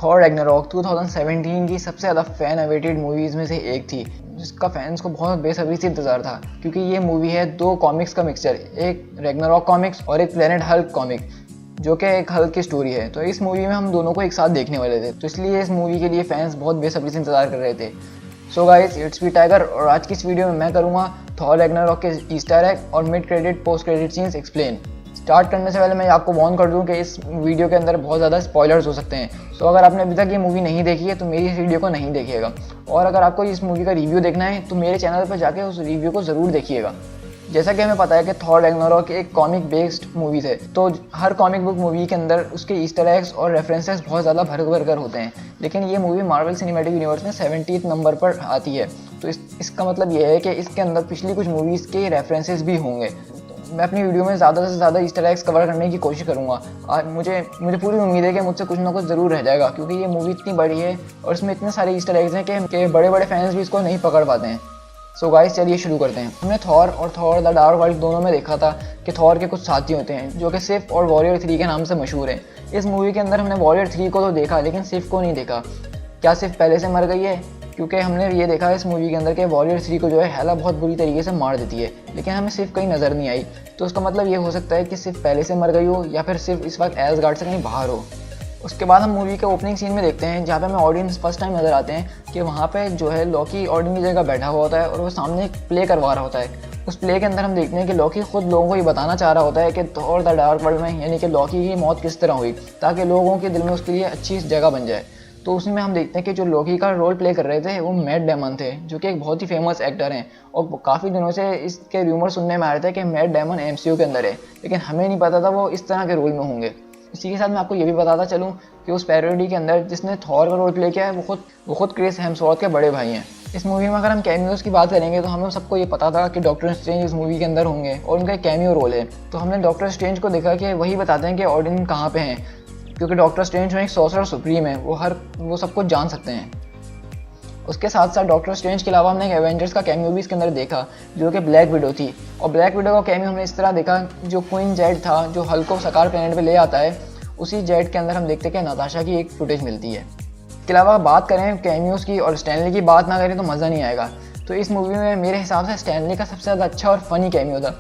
Thor Ragnarok 2017 की सबसे ज़्यादा फैन अवेटेड मूवीज़ में से एक थी, जिसका फैंस को बहुत बेसब्री से इंतज़ार था, क्योंकि ये मूवी है दो कॉमिक्स का मिक्सचर, एक रैग्नारॉक कॉमिक्स और एक प्लेनेट हल्क कॉमिक, जो कि एक हल्क की स्टोरी है। तो इस मूवी में हम दोनों को एक साथ देखने वाले थे, तो इसलिए इस मूवी के लिए फैंस बहुत बेसब्री से इंतज़ार कर रहे थे। सो गाइस, इट्स मी टाइगर, और आज की इस वीडियो में मैं करूँगा थॉर रैग्नारॉक के ईस्टर एग और mid credit post credit scenes explain. Start करने से पहले मैं आपको वार्न कर दूं कि इस वीडियो के अंदर बहुत ज़्यादा स्पॉयलर्स हो सकते हैं। सो अगर आपने अभी तक ये मूवी नहीं देखी है तो मेरी इस वीडियो को नहीं देखिएगा, और अगर आपको इस मूवी का रिव्यू देखना है तो मेरे चैनल पर जाके उस रिव्यू को ज़रूर देखिएगा। जैसा कि हमें पता है कि थॉर रैग्नारॉक एक कॉमिक बेस्ड मूवी है, तो हर कॉमिक बुक मूवी के अंदर उसके ईस्टर एग्स और रेफरेंसेस बहुत ज़्यादा भर कर होते हैं, लेकिन ये मूवी मार्वल सिनेमैटिक यूनिवर्स में 70th नंबर पर आती है। तो इसका मतलब ये है कि इसके अंदर पिछली कुछ मूवीज़ के रेफरेंसेस भी होंगे। मैं अपनी वीडियो में ज़्यादा से ज़्यादा ईस्टर एग्स कवर करने की कोशिश करूँगा। आज मुझे पूरी उम्मीद है कि मुझसे कुछ ना कुछ ज़रूर रह जाएगा, क्योंकि ये मूवी इतनी बड़ी है और इसमें इतने सारे ईस्टर एग्स हैं कि बड़े बड़े फैंस भी इसको नहीं पकड़ पाते हैं। सो गाइस, चलिए शुरू करते हैं। हमने थॉर और थॉर द डार्क वर्ल्ड दोनों में देखा था कि थॉर के कुछ साथी होते हैं जो कि सिफ और वॉरियर 3 के नाम से मशहूर हैं। इस मूवी के अंदर हमने वॉरियर 3 को तो देखा, लेकिन सिफ को नहीं देखा। क्या सिफ पहले से मर गई है? क्योंकि हमने ये देखा इस मूवी के अंदर के वॉरियर 3 को जो है हेला बहुत बुरी तरीके से मार देती है, लेकिन हमें सिर्फ कहीं नज़र नहीं आई। तो उसका मतलब ये हो सकता है कि सिर्फ पहले से मर गई हो, या फिर सिर्फ इस वक्त एसगार्ड से कहीं बाहर हो। उसके बाद हम मूवी के ओपनिंग सीन में देखते हैं, जहाँ पे हमें ऑडियंस फर्स्ट टाइम नज़र आते हैं कि वहाँ पे जो है लॉकी ऑडियंस की जगह बैठा हुआ होता है और वो सामने एक प्ले करवा रहा होता है। उस प्ले के अंदर हम देखते हैं कि लॉकी खुद लोगों को ये बताना चाह रहा होता है कि थॉर द डार्क वर्ल्ड में यानी कि लॉकी की मौत किस तरह हुई, ताकि लोगों के दिल में उसके लिए अच्छी जगह बन जाए। तो उसमें हम देखते हैं कि जो लॉकी का रोल प्ले कर रहे थे वो मैट डेमन थे, जो कि एक बहुत ही फेमस एक्टर हैं, और काफ़ी दिनों से इसके र्यूमर सुनने में आ रहे थे कि मैट डेमन MCU के अंदर है, लेकिन हमें नहीं पता था वो इस तरह के रोल में होंगे। इसी के साथ मैं आपको ये भी बताता चलूँ कि उस पैरोडी के अंदर जिसने थॉर का रोल प्ले किया है वो खुद क्रिस हेम्सवर्थ के बड़े भाई हैं। इस मूवी में अगर हम कैमियोज़ की बात करेंगे तो हमें सबको ये पता था कि डॉक्टर स्ट्रेंज इस मूवी के अंदर होंगे और उनका एक कैमियो रोल है। तो हमने डॉक्टर स्ट्रेंज को देखा कि वही बताते हैं कि ऑडियंस कहाँ पे हैं, क्योंकि डॉक्टर स्ट्रेंज में एक सॉर्सरर सुप्रीम है, वो सब कुछ जान सकते हैं। उसके साथ साथ डॉक्टर स्ट्रेंज के अलावा हमने एक एवेंजर्स का कैमियो भी इसके अंदर देखा, जो कि ब्लैक विडो थी। और ब्लैक विडो का कैमियो हमने इस तरह देखा, जो क्वीन जेड था जो हल्क को सकार प्लेनेट पे ले आता है, उसी जेट के अंदर हम देखते हैं कि नताशा की एक फुटेज मिलती है। इसके अलावा बात करें कैमियोज़ की और स्टैनली की बात ना करें तो मज़ा नहीं आएगा। तो इस मूवी में मेरे हिसाब से स्टैनली का सबसे ज़्यादा अच्छा और फनी कैमियो था।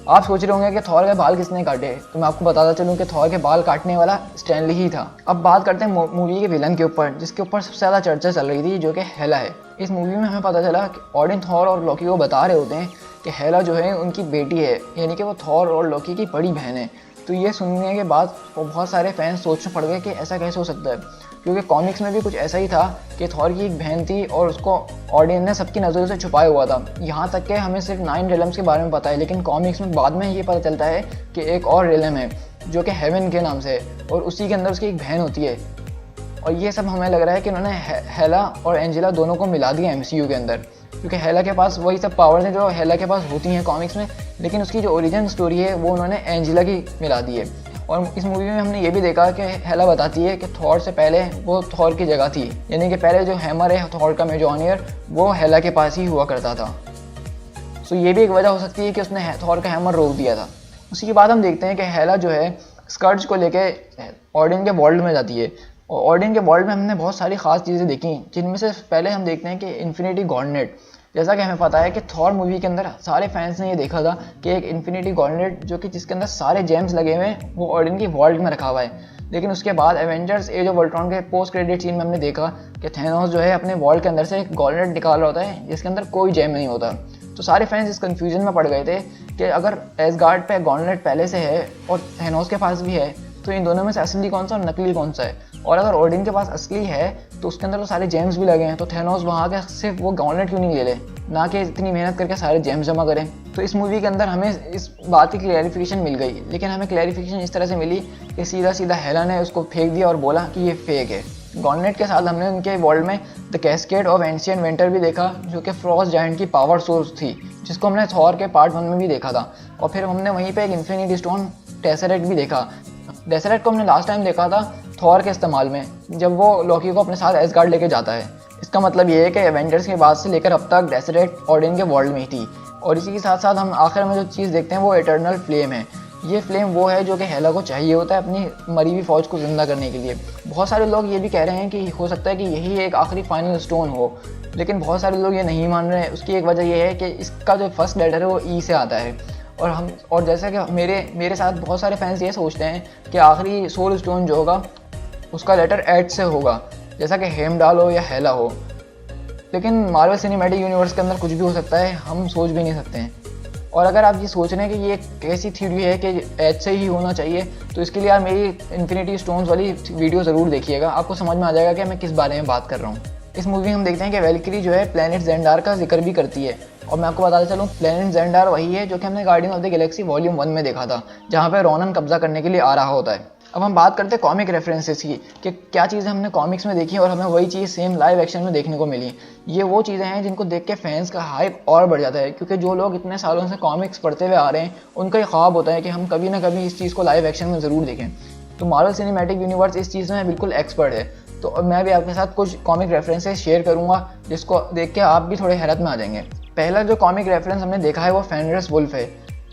आप सोच रहे होंगे कि थॉर के बाल किसने काटे, तो मैं आपको बताता चलूँ कि थॉर के बाल काटने वाला स्टैनली ही था। अब बात करते हैं मूवी के विलन के ऊपर, जिसके ऊपर सबसे ज़्यादा चर्चा चल रही थी, जो कि हेला है। इस मूवी में हमें पता चला कि ऑडियंस थॉर और लॉकी को बता रहे होते हैं कि हेला जो है उनकी बेटी है, यानी कि वो थॉर और लॉकी की बड़ी बहन है। तो ये सुनने के बाद बहुत सारे फैंस सोचने पड़ गए कि ऐसा कैसे हो सकता है, क्योंकि कॉमिक्स में भी कुछ ऐसा ही था कि थॉर की एक बहन थी और उसको ऑडियंस ने सबकी नज़रों से छुपाया हुआ था। यहाँ तक कि हमें सिर्फ 9 रेलम्स के बारे में पता है, लेकिन कॉमिक्स में बाद में ये पता चलता है कि एक और रेलम है जो कि हेवन के नाम से है, और उसी के अंदर उसकी एक बहन होती है। और ये सब हमें लग रहा है कि उन्होंने हेला और एंजेला दोनों को मिला दिया MCU के अंदर, क्योंकि हेला के पास वही सब पावर्स हैं जो हेला के पास होती हैं कॉमिक्स में, लेकिन उसकी जो ओरिजिन स्टोरी है वो उन्होंने एंजेला की मिला दी है। और इस मूवी में हमने ये भी देखा कि हेला बताती है कि थॉर से पहले वो थॉर की जगह थी, यानी कि पहले जो हैमर है थॉर का मेजोनियर वो हेला के पास ही हुआ करता था। सो ये भी एक वजह हो सकती है कि उसने थॉर का हैमर रोक दिया था। उसी के बाद हम देखते हैं कि हेला जो है स्कर्ज को लेके ऑडियन के वर्ल्ड में जाती है, और ऑडियन के वर्ल्ड में हमने बहुत सारी ख़ास चीज़ें देखी, जिनमें से पहले हम देखते हैं कि इन्फिनिटी गॉर्नेट। जैसा कि हमें पता है कि थॉर मूवी के अंदर सारे फैंस ने ये देखा था कि एक इन्फिनिटी गॉर्नेट जो कि जिसके अंदर सारे जेम्स लगे हुए हैं वो ऑडियन की वर्ल्ड में रखा हुआ है। लेकिन उसके बाद एवेंजर्स एज ऑफ अल्ट्रॉन के पोस्ट क्रेडिट सीन में हमने देखा कि थैनोस जो है अपने वर्ल्ड के अंदर से एक गॉर्नेट निकाल रहा होता है जिसके अंदर कोई जेम नहीं होता। तो सारे फैंस इस कन्फ्यूजन में पड़ गए थे कि अगर एसगार्ड पे गॉर्नेट पहले से है और थैनोस के पास भी है, तो इन दोनों में से असली कौन सा और नकली कौन सा है। और अगर ऑडियन के पास असली है तो उसके अंदर तो सारे जेम्स भी लगे हैं, तो थैनोस वहाँ के सिर्फ वो गॉर्नेट क्यों नहीं ले ना कि इतनी मेहनत करके सारे जेम्स जमा करें। तो इस मूवी के अंदर हमें इस बात की क्लैरिफिकेशन मिल गई, लेकिन हमें क्लैरिफिकेशन इस तरह से मिली कि सीधा सीधा हेला ने उसको फेंक दिया और बोला कि ये फेक है। गॉर्नेट के साथ हमने उनके वर्ल्ड में the cascade of ancient winter भी देखा, जो कि फ्रॉस्ट जायंट की पावर सोर्स थी, जिसको हमने थॉर के पार्ट 1 में भी देखा था। और फिर हमने वहीं पे एक इन्फिनिटी स्टोन टेसरेक्ट भी देखा। टेसरेक्ट को हमने लास्ट टाइम देखा था थॉर के इस्तेमाल में, जब वो लॉकी को अपने साथ एसगार्ड लेके जाता है। इसका मतलब ये है कि एवेंजर्स के बाद से लेकर अब तक टेसरेक्ट ऑडियन के वर्ल्ड में ही थी। और इसी के साथ साथ हम आखिर में जो चीज़ देखते हैं वो इटर्नल फ्लेम है, ये फ्लेम वो है जो कि हेला को चाहिए होता है अपनी मरी हुई फौज को जिंदा करने के लिए। बहुत सारे लोग ये भी कह रहे हैं कि हो सकता है कि यही एक आखिरी फाइनल स्टोन हो, लेकिन बहुत सारे लोग ये नहीं मान रहे हैं। उसकी एक वजह ये है कि इसका जो फर्स्ट लेटर है वो ई से आता है, और जैसा कि मेरे साथ बहुत सारे फैंस ये सोचते हैं कि आखिरी सोल स्टोन जो होगा उसका लेटर एच से होगा, जैसा कि हेमडाल हो या हेला हो। लेकिन मार्वल सिनेमैटिक यूनिवर्स के अंदर कुछ भी हो सकता है, हम सोच भी नहीं सकते हैं। और अगर आप ये सोच रहे हैं कि ये कैसी थ्योरी है कि एच से ही होना चाहिए, तो इसके लिए आप मेरी इन्फिनिटी स्टोन्स वाली वीडियो ज़रूर देखिएगा, आपको समझ में आ जाएगा कि मैं किस बारे में बात कर रहा हूँ। इस मूवी में हम देखते हैं कि वैल्किरी जो है प्लैनेट ज़ेंडार का जिक्र भी करती है। और मैं आपको बताता चलूँ, प्लैनेट ज़ेंडार वही है जो कि हमने guardian of the Galaxy volume 1 में देखा था, जहाँ पे रॉनन कब्जा करने के लिए आ रहा होता है। अब हम बात करते हैं कॉमिक रेफरेंसेस की कि क्या चीज़ें हमने कॉमिक्स में देखी और हमें वही चीज़ सेम लाइव एक्शन में देखने को मिली। ये वो चीज़ें हैं जिनको देख के फैंस का हाइप और बढ़ जाता है, क्योंकि जो लोग इतने सालों से कॉमिक्स पढ़ते हुए आ रहे हैं उनका ये ख्वाब होता है कि हम कभी ना कभी इस चीज़ को लाइव एक्शन में ज़रूर देखें। तो मार्वल सिनेमैटिक यूनिवर्स इस चीज़ में बिल्कुल एक्सपर्ट है। तो मैं भी आपके साथ कुछ कॉमिक रेफरेंसेस शेयर करूँगा जिसको देख के आप भी थोड़े हैरत में आ जाएंगे। पहला जो कॉमिक रेफरेंस हमने देखा है वो फेनरिस वुल्फ है।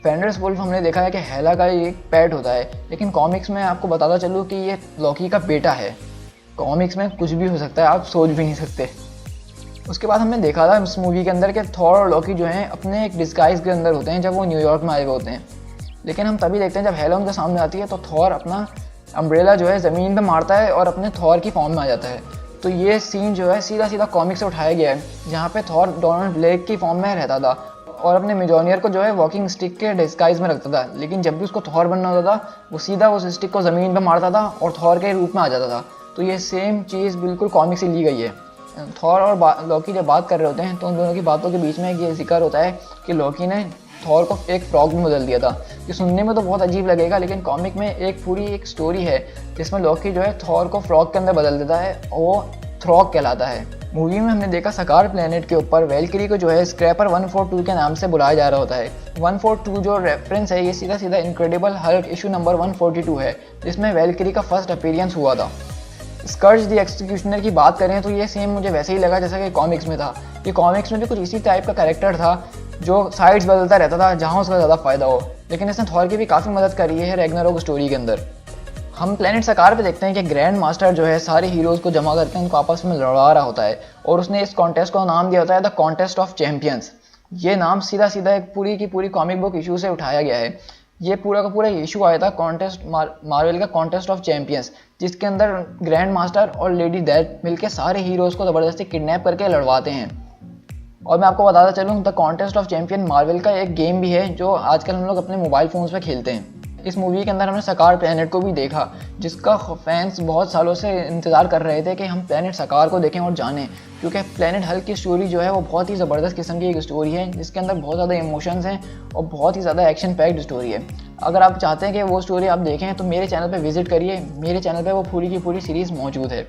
फेनरिस वुल्फ हमने देखा है कि हेला का एक पेट होता है, लेकिन कॉमिक्स में आपको बताता चलूँ कि ये लॉकी का बेटा है। कॉमिक्स में कुछ भी हो सकता है, आप सोच भी नहीं सकते। उसके बाद हमने देखा था इस मूवी के अंदर कि थॉर और लॉकी जो हैं अपने एक डिस्गाइज के अंदर होते हैं जब वो न्यूयॉर्क में आए हुए होते हैं। लेकिन हम तभी देखते हैं जब हेला उनके सामने आती है तो थॉर अपना अम्ब्रेला जो है ज़मीन पे मारता है और अपने थॉर की फॉर्म में आ जाता है। तो ये सीन जो है सीधा सीधा कॉमिक से उठाया गया है, जहाँ पे थॉर डोनाल्ड ब्लेक की फॉर्म में रहता था और अपने मिजोनियर को जो है वॉकिंग स्टिक के डिस्गाइज में रखता था। लेकिन जब भी उसको थॉर बनना होता था वो सीधा उस स्टिक को ज़मीन पे मारता था और थॉर के रूप में आ जाता था। तो ये सेम चीज़ बिल्कुल कॉमिक से ली गई है। थॉर और लॉकी जब बात कर रहे होते हैं तो उन दोनों की बातों के बीच में ये जिक्र होता है कि लॉकी ने थॉर को एक फ्रॉग में बदल दिया था। ये सुनने में तो बहुत अजीब लगेगा, लेकिन कॉमिक में एक पूरी स्टोरी है जिसमें लॉकी जो है थॉर को फ्रॉग के अंदर बदल देता है और वो थ्रॉग कहलाता है। मूवी में हमने देखा सकार प्लेनेट के ऊपर वैल्किरी को जो है स्क्रैपर 142 के नाम से बुलाया जा रहा होता है। 142 जो रेफरेंस है ये सीधा सीधा इनक्रेडिबल हल्क इशू नंबर 142 है, जिसमें वैल्किरी का फर्स्ट अपीयरेंस हुआ था। स्कर्ज द एक्सक्यूशनर की बात करें तो ये सेम मुझे वैसे ही लगा जैसा कि कॉमिक्स में था। ये कॉमिक्स में भी कुछ इसी टाइप का कैरेक्टर था जो साइड्स बदलता रहता था जहाँ उसका ज़्यादा फायदा हो, लेकिन इसने थॉर की भी काफ़ी मदद करी है रैग्नारोक स्टोरी के अंदर। हम प्लेनेट सकार पे देखते हैं कि ग्रैंड मास्टर जो है सारे हीरोज़ को जमा करके उनको आपस में लड़ा रहा होता है और उसने इस कॉन्टेस्ट को नाम दिया होता है द कॉन्टेस्ट ऑफ चैंपियंस। ये नाम सीधा सीधा एक पूरी की पूरी कॉमिक बुक इशू से उठाया गया है। ये पूरा का पूरा इशू आया था कॉन्टेस्ट मार्वल का कॉन्टेस्ट ऑफ चैंपियंस, जिसके अंदर ग्रैंड मास्टर और लेडी डेथ मिलकर सारे हीरोज़ को ज़बरदस्ती किडनैप करके लड़वाते हैं। और मैं आपको बताता चलूँ the contest of champion Marvel का एक गेम भी है जो आजकल हम लोग अपने मोबाइल फ़ोन्स पे खेलते हैं। इस मूवी के अंदर हमने सकार प्लेनेट को भी देखा, जिसका फैंस बहुत सालों से इंतज़ार कर रहे थे कि हम प्लेनेट सकार को देखें और जानें, क्योंकि प्लेनेट हल्क की स्टोरी जो है वो बहुत ही ज़बरदस्त किस्म की एक स्टोरी है जिसके अंदर बहुत ज़्यादा इमोशंस हैं और बहुत ही ज़्यादा एक्शन पैक्ड स्टोरी है। अगर आप चाहते हैं कि वो स्टोरी आप देखें तो मेरे चैनल पर विजिट करिए, मेरे चैनल पर वो पूरी की पूरी सीरीज़ मौजूद है।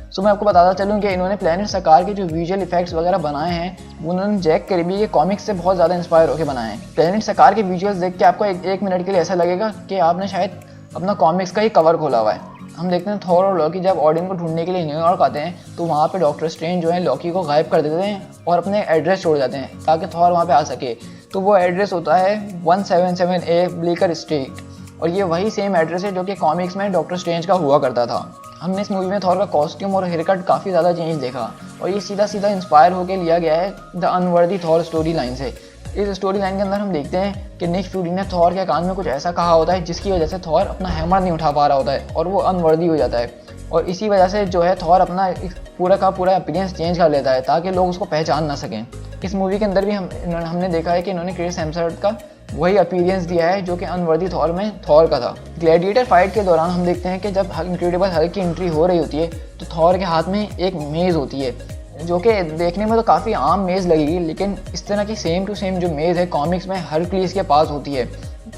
सो मैं आपको बताता चलूँ कि इन्होंने प्लेनेट सकार के जो विजुअल इफेक्ट्स वगैरह बनाए हैं वो उन्होंने जैक कैरबी के कॉमिक्स से बहुत ज़्यादा इंस्पायर होकर बनाए हैं। प्लेनेट सकार के विजुअल्स देख के आपको एक मिनट के लिए ऐसा लगेगा कि आपने शायद अपना कॉमिक्स का ही कवर खोला हुआ है। हम देखते हैं थॉर और लॉकी जब ऑडियन को ढूंढने के लिए न्यूयॉर्क आते हैं तो वहाँ पे डॉक्टर स्ट्रेंज जो है लॉकी को गायब कर देते हैं और अपने एड्रेस छोड़ जाते हैं ताकि थॉर वहाँ पे आ सके। तो वो एड्रेस होता है 177A ब्लीकर स्ट्रीट, और ये वही सेम एड्रेस है जो कि कॉमिक्स में डॉक्टर स्ट्रेंज का हुआ करता था। हमने इस मूवी में थॉर का कॉस्ट्यूम और हेयर कट काफ़ी ज़्यादा चेंज देखा और ये सीधा सीधा इंस्पायर होकर लिया गया है the unworthy Thor story line से। इस स्टोरी लाइन के अंदर हम देखते हैं कि निक फ्यूरी ने थॉर के कान में कुछ ऐसा कहा होता है जिसकी वजह से थॉर अपना हैमर नहीं उठा पा रहा होता है और वो अनवर्दी हो जाता है, और इसी वजह से जो है थॉर अपना पूरा का पूरा अपीयरेंस चेंज कर लेता है ताकि लोग उसको पहचान ना सकें। इस मूवी के अंदर भी हमने देखा है कि इन्होंने क्रिस हेम्सवर्थ का वही अपीयरेंस दिया है जो कि अनवर्दी थॉर में थॉर का था। ग्लैडिएटर फाइट के दौरान हम देखते हैं कि जब इनक्रेडिबल हल्क की एंट्री हो रही होती है तो थॉर के हाथ में एक मेज़ होती है जो कि देखने में तो काफ़ी आम मेज़ लगेगी, लेकिन इस तरह की सेम टू सेम जो मेज़ है कॉमिक्स में हरक्यूलिस के पास होती है,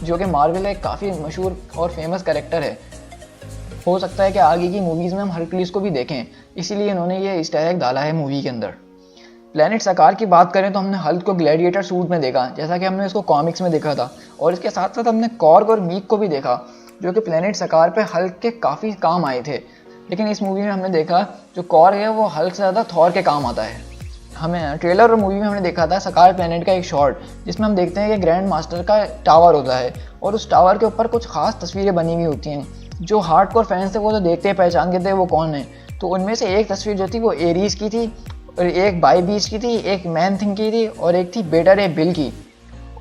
जो कि मार्वल एक काफ़ी मशहूर और फेमस कैरेक्टर है। हो सकता है कि आगे की मूवीज़ में हम हरक्यूलिस को भी देखें, इसीलिए इन्होंने ये इस्टर एग डाला है मूवी के अंदर। प्लेनेट सकार की बात करें तो हमने हल्क को ग्लैडिएटर सूट में देखा जैसा कि हमने इसको कॉमिक्स में देखा था, और इसके साथ साथ हमने कॉर्ग और मीक को भी देखा जो कि प्लेनेट सकार पे हल्क के काफ़ी काम आए थे। लेकिन इस मूवी में हमने देखा जो कॉर्ग है वो हल्क से ज़्यादा थॉर के काम आता है। हमें ट्रेलर और मूवी में हमने देखा था सकार प्लेनेट का एक शॉट जिसमें हम देखते हैं कि ग्रैंड मास्टर का टावर होता है और उस टावर के ऊपर कुछ खास तस्वीरें बनी हुई होती हैं। जो हार्डकोर फैंस थे वो तो देखते पहचान के थे वो कौन है। तो उनमें से एक तस्वीर जो थी वो एरीज की थी और एक बाई बीच की थी, एक मैन थिंग की थी और एक थी बेटा रे बिल की।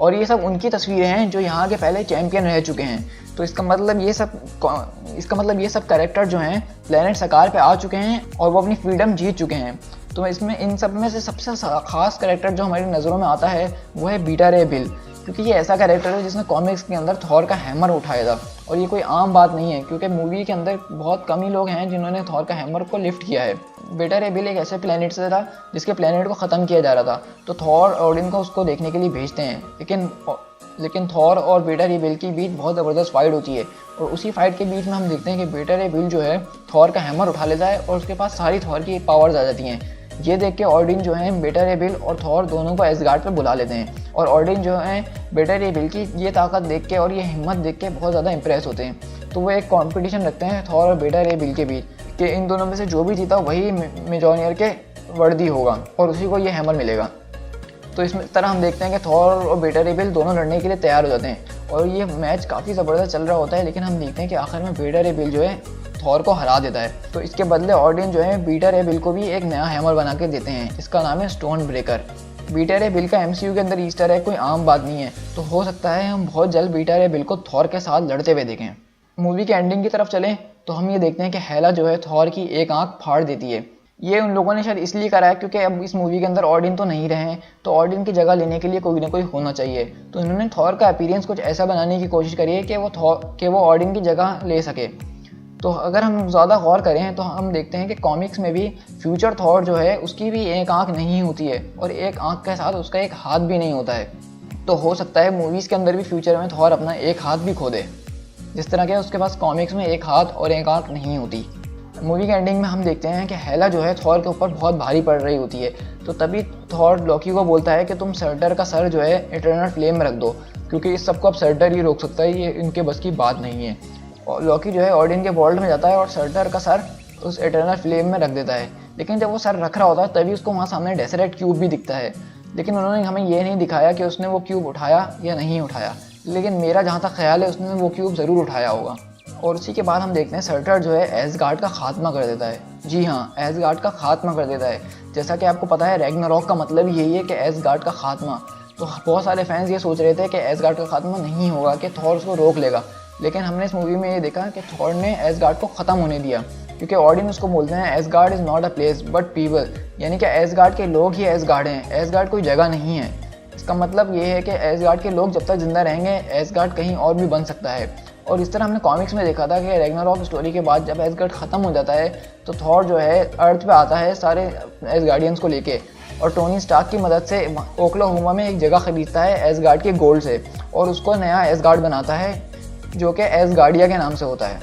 और ये सब उनकी तस्वीरें हैं जो यहाँ के पहले चैंपियन रह चुके हैं। तो इसका मतलब ये सब कैरेक्टर जो हैं प्लेनेट सकार पे आ चुके हैं और वो अपनी फ्रीडम जीत चुके हैं। तो इसमें इन सब में से सबसे खास कैरेक्टर जो हमारी नज़रों में आता है वो है बेटा रे बिल, क्योंकि ये ऐसा कैरेक्टर है जिसने कॉमिक्स के अंदर थॉर का हैमर उठाया था। और ये कोई आम बात नहीं है क्योंकि मूवी के अंदर बहुत कम ही लोग हैं जिन्होंने थॉर का हैमर को लिफ्ट किया है। बेटा रे बिल एक ऐसे प्लेनेट से था जिसके प्लेनेट को ख़त्म किया जा रहा था, तो थॉर ओडिन को उसको देखने के लिए भेजते हैं। लेकिन थॉर और बेटा रे बिल के बीच बहुत ज़बरदस्त फाइट होती है और उसी फाइट के बीच में हम देखते हैं कि बेटा रे बिल जो है थॉर का हैमर उठा लेता है और उसके पास सारी थॉर की पावर्स आ जाती हैं। ये देख के ऑडिन जो है बेटा रे बिल और थॉर दोनों को एसगार्ड पे बुला लेते हैं और ऑडिन जो है बेटा रे बिल की ये ताकत देख के और ये हिम्मत देख के बहुत ज़्यादा इंप्रेस होते हैं। तो वो एक कंपटीशन रखते हैं थॉर और बेटा रे बिल के बीच कि इन दोनों में से जो भी जीता वही मिजोनियर के वर्दी होगा और उसी को ये हैमर मिलेगा। तो इस तरह हम देखते हैं कि थॉर और बेटा रे बिल दोनों लड़ने के लिए तैयार हो जाते हैं और ये मैच काफ़ी ज़बरदस्त चल रहा होता है। लेकिन हम देखते हैं कि आखिर में बेटा रे बिल जो है थॉर को हरा देता है। तो इसके बदले ऑडिन जो है बेटा रे बिल को भी एक नया हैमर बना के देते हैं, इसका नाम है स्टोन ब्रेकर। बेटा रे बिल का MCU के अंदर ईस्टर एग कोई आम बात नहीं है, तो हो सकता है हम बहुत जल्द बेटा रे बिल को थॉर के साथ लड़ते हुए देखें। मूवी के एंडिंग की तरफ चलें तो हम ये देखते हैं कि हेला जो है थॉर की एक आंख फाड़ देती है। ये उन लोगों ने शायद इसलिए करा है क्योंकि अब इस मूवी के अंदर ऑडिन तो नहीं रहे हैं, तो ऑडिन की जगह लेने के लिए कोई ना कोई होना चाहिए। तो इन्होंने थॉर का अपीयरेंस कुछ ऐसा बनाने की कोशिश करी है कि वो ऑडिन की जगह ले सके। तो अगर हम ज़्यादा गौर करें तो हम देखते हैं कि कॉमिक्स में भी फ्यूचर थॉर जो है उसकी भी एक आंख नहीं होती है और एक आंख के साथ उसका एक हाथ भी नहीं होता है। तो हो सकता है मूवीज़ के अंदर भी फ्यूचर में थॉर अपना एक हाथ भी खो दे, जिस तरह के उसके पास कॉमिक्स में एक हाथ और एक आंख नहीं होती। मूवी के एंडिंग में हम देखते हैं कि हेला जो है थॉर के ऊपर बहुत भारी पड़ रही होती है। तो तभी थॉर लॉकी को बोलता है कि तुम सर्टर का सर जो है इटर्नल फ्लेम में रख दो, क्योंकि इस सबको अब सर्टर ही रोक सकता है, ये इनके बस की बात नहीं है। और लॉकी जो है ऑडिन के वॉल्ट में जाता है और सर्टर का सर उस इटर्नल फ्लेम में रख देता है। लेकिन जब वो सर रख रहा होता है तभी उसको वहाँ सामने डेसरेट क्यूब भी दिखता है, लेकिन उन्होंने हमें ये नहीं दिखाया कि उसने वो क्यूब उठाया या नहीं उठाया। लेकिन मेरा जहाँ तक ख्याल है उसने वो क्यूब ज़रूर उठाया होगा। और उसी के बाद हम देखते हैं सर्टर जो है एसगार्ड का खात्मा कर देता है। जी हाँ, एसगार्ड का खात्मा कर देता है। जैसा कि आपको पता है रैग्नारॉक का मतलब यही है कि एसगार्ड का खात्मा। तो बहुत सारे फैंस ये सोच रहे थे कि एसगार्ड का खात्मा नहीं होगा, कि थॉर उसको रोक लेगा। लेकिन हमने इस मूवी में ये देखा कि थॉर ने एसगार्ड को ख़त्म होने दिया, क्योंकि ऑडियंस उसको बोलते हैं ash gourd is not a place but people, यानी कि एसगार्ड के लोग ही एसगार्ड हैं, एसगार्ड कोई जगह नहीं है। इसका मतलब ये है कि एसगार्ड के लोग जब तक जिंदा रहेंगे एसगार्ड कहीं और भी बन सकता है। और इस तरह हमने कॉमिक्स में देखा था कि रैग्नारॉक स्टोरी के बाद जब एसगार्ड ख़त्म हो जाता है तो थॉर जो है अर्थ पे आता है सारे एसगार्डियंस को लेके, और टोनी स्टार्क की मदद से ओक्लाहोमा में एक जगह खरीदता है एसगार्ड के गोल्ड से और उसको नया एसगार्ड बनाता है जो कि एसगार्डिया के नाम से होता है।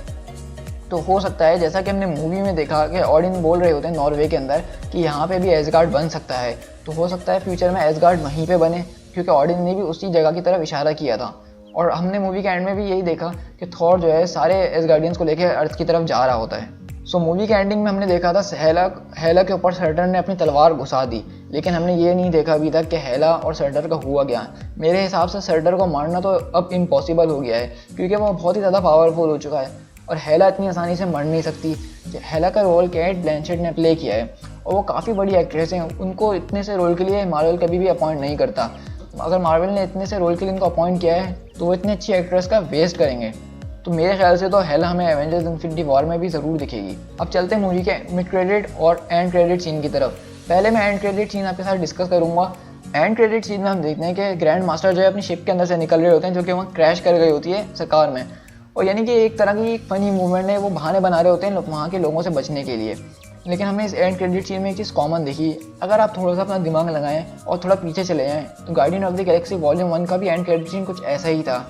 तो हो सकता है जैसा कि हमने मूवी में देखा कि ऑडिन बोल रहे होते हैं नॉर्वे के अंदर कि यहाँ पे भी एसगार्ड बन सकता है, तो हो सकता है फ्यूचर में एसगार्ड वहीं पे बने, क्योंकि ऑडिन ने भी उसी जगह की तरफ इशारा किया था। और हमने मूवी के एंड में भी यही देखा कि थॉर जो है सारे एसगार्डियंस को लेकर अर्थ की तरफ जा रहा होता है। सो मूवी के एंडिंग में हमने देखा था हेला के ऊपर सर्टर ने अपनी तलवार घुसा दी, लेकिन हमने ये नहीं देखा अभी तक कि हेला और सर्टर का हुआ क्या। मेरे हिसाब से सर्टर को मारना तो अब इम्पॉसिबल हो गया है, क्योंकि वो बहुत ही ज़्यादा पावरफुल हो चुका है और हेला इतनी आसानी से मर नहीं सकती। हेला का रोल केट ब्लैंचेट ने प्ले किया है और वो काफ़ी बड़ी एक्ट्रेस हैं, उनको इतने से रोल के लिए मार्वल कभी भी अपॉइंट नहीं करता। अगर मार्वल ने इतने से रोल के लिए इनको अपॉइंट किया है तो वो इतनी अच्छी एक्ट्रेस का वेस्ट करेंगे। तो मेरे ख्याल से तो हेला हमें एवेंजर्स इन्फिनिटी वॉर में भी ज़रूर दिखेगी। अब चलते हैं मूवी के मिड क्रेडिट और एंड क्रेडिट सीन की तरफ। पहले मैं एंड क्रेडिट सीन आपके साथ डिस्कस करूँगा। एंड क्रेडिट सीन में हम देखते हैं कि ग्रैंड मास्टर जो है अपनी शिप के अंदर से निकल रहे होते हैं, जो कि वहाँ क्रैश कर गई होती है सकार में, और यानी कि एक तरह की फनी मूवमेंट है, वो बहाने बना रहे होते हैं वहाँ के लोगों से बचने के लिए। लेकिन हमें इस एंड क्रेडिट सीन में एक चीज़ कॉमन देखी। अगर आप थोड़ा सा अपना दिमाग लगाएं और थोड़ा पीछे चले जाएं तो guardian of the Galaxy volume 1 का भी एंड क्रेडिट सीन कुछ ऐसा ही था।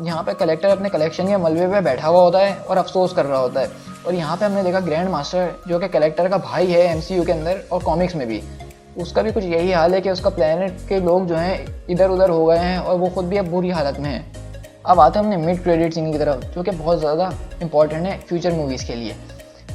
यहाँ पे कलेक्टर अपने कलेक्शन के मलबे पे बैठा हुआ होता है और अफसोस कर रहा होता है, और यहाँ पे हमने देखा ग्रैंड मास्टर जो कि कलेक्टर का भाई है MCU के अंदर और कॉमिक्स में भी, उसका भी कुछ यही हाल है कि उसका प्लेनेट के लोग जो हैं इधर उधर हो गए हैं और वो खुद भी अब बुरी हालत में है। अब आते हैं हमने मिड क्रेडिट सीन की तरफ, जो कि बहुत ज़्यादा इंपॉर्टेंट है फ्यूचर मूवीज़ के लिए।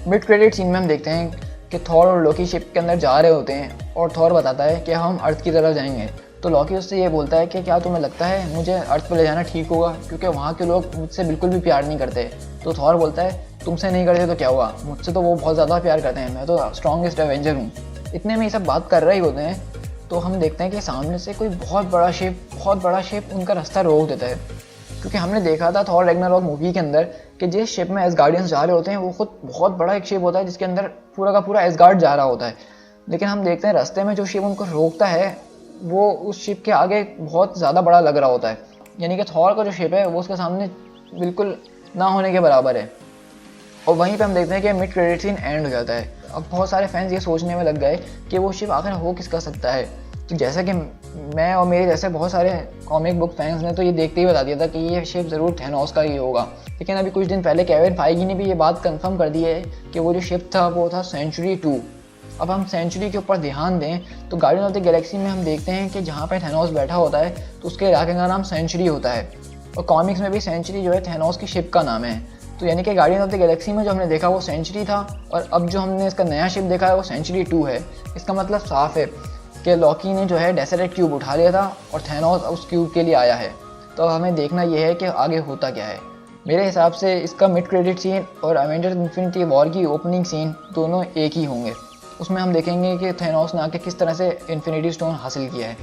मिड क्रेडिट सीन में हम देखते हैं कि थॉर और लोकी शिप के अंदर जा रहे होते हैं और थॉर बताता है कि हम अर्थ की तरफ जाएंगे। तो लॉकी उससे ये बोलता है कि क्या तुम्हें लगता है मुझे अर्थ पर ले जाना ठीक होगा, क्योंकि वहाँ के लोग मुझसे बिल्कुल भी प्यार नहीं करते। तो थॉर बोलता है तुमसे नहीं करते तो क्या हुआ, मुझसे तो वो बहुत ज़्यादा प्यार करते हैं, मैं तो स्ट्रॉन्गेस्ट एवेंजर हूँ। इतने में ये सब बात कर रहे ही होते हैं तो हम देखते हैं कि सामने से कोई बहुत बड़ा शिप उनका रास्ता रोक देता है। क्योंकि हमने देखा था थॉर रैग्नारॉक मूवी के अंदर कि जिस शिप में एसगार्डियंस जा रहे होते हैं वो खुद बहुत बड़ा एक शिप होता है जिसके अंदर पूरा का पूरा एसगार्ड जा रहा होता है। लेकिन हम देखते हैं रास्ते में जो शिप उनको रोकता है वो उस शिप के आगे बहुत ज़्यादा बड़ा लग रहा होता है, यानी कि थॉर का जो शिप है वो उसके सामने बिल्कुल ना होने के बराबर है। और वहीं पे हम देखते हैं कि मिड क्रेडिट सीन एंड हो जाता है। अब बहुत सारे फैंस ये सोचने में लग गए कि वो शिप आखिर हो किसका सकता है। तो जैसा कि मैं और मेरे जैसे बहुत सारे कॉमिक बुक फैंस ने तो ये देखते ही बता दिया था कि ये शिप ज़रूर थैनोस का ही होगा। लेकिन अभी कुछ दिन पहले केविन फाइगी ने भी ये बात कंफर्म कर दी है कि वो जो शिप था वो था सेंचुरी 2। अब हम सेंचुरी के ऊपर ध्यान दें तो गार्डियन ऑफ द गैलेक्सी में हम देखते हैं कि जहाँ पे थैनोस बैठा होता है तो उसके इलाके का नाम सेंचुरी होता है, और कॉमिक्स में भी सेंचुरी जो है थैनोस की शिप का नाम है। तो यानी कि गार्डियन ऑफ द गैलेक्सी में जो हमने देखा वो सेंचुरी था, और अब जो हमने इसका नया शिप देखा है वो सेंचुरी 2 है। इसका मतलब साफ है कि लॉकी ने जो है डेसरेट क्यूब उठा लिया था और थैनोस उस क्यूब के लिए आया है। तो हमें देखना यह है कि आगे होता क्या है। मेरे हिसाब से इसका मिड क्रेडिट सीन और एवेंजर्स इन्फिनिटी वॉर की ओपनिंग सीन दोनों एक ही होंगे। उसमें हम देखेंगे कि थैनोस ने आके किस तरह से इन्फिनिटी स्टोन हासिल किया है।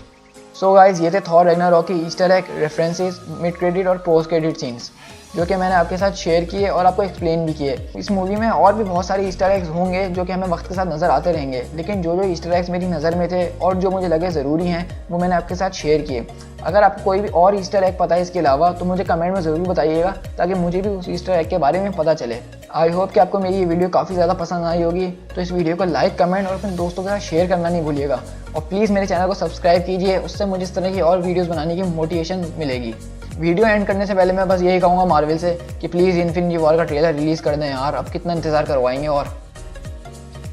सो गाइज, ये थे थॉर रैग्नारॉक के Easter egg, references, mid credit और पोस्ट क्रेडिट सीन्स जो कि मैंने आपके साथ शेयर किए और आपको एक्सप्लेन भी किए। इस मूवी में और भी बहुत सारे ईस्टर एग्स होंगे जो कि हमें वक्त के साथ नज़र आते रहेंगे, लेकिन जो ईस्टर एग्स मेरी नज़र में थे और जो मुझे लगे ज़रूरी हैं वो मैंने आपके साथ शेयर किए। अगर आपको कोई भी और ईस्टर एग पता है इसके अलावा तो मुझे कमेंट में ज़रूर बताइएगा ताकि मुझे भी उस ईस्टर एग के बारे में पता चले। आई होप कि आपको मेरी ये वीडियो काफ़ी ज़्यादा पसंद आई होगी। तो इस वीडियो को लाइक, कमेंट और अपने दोस्तों के साथ शेयर करना नहीं भूलिएगा, और प्लीज़ मेरे चैनल को सब्सक्राइब कीजिए, उससे मुझे इस तरह की और वीडियोज़ बनाने की मोटिवेशन मिलेगी। वीडियो एंड करने से पहले मैं बस यही कहूँगा मार्वल से कि प्लीज़ इन्फिनिटी वॉर का ट्रेलर रिलीज़ कर दें यार, अब कितना इंतज़ार करवाएंगे। और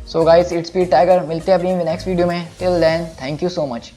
so guys, it's B Tiger, मिलते हैं अपनी नेक्स्ट वीडियो में। Till then, thank you so much.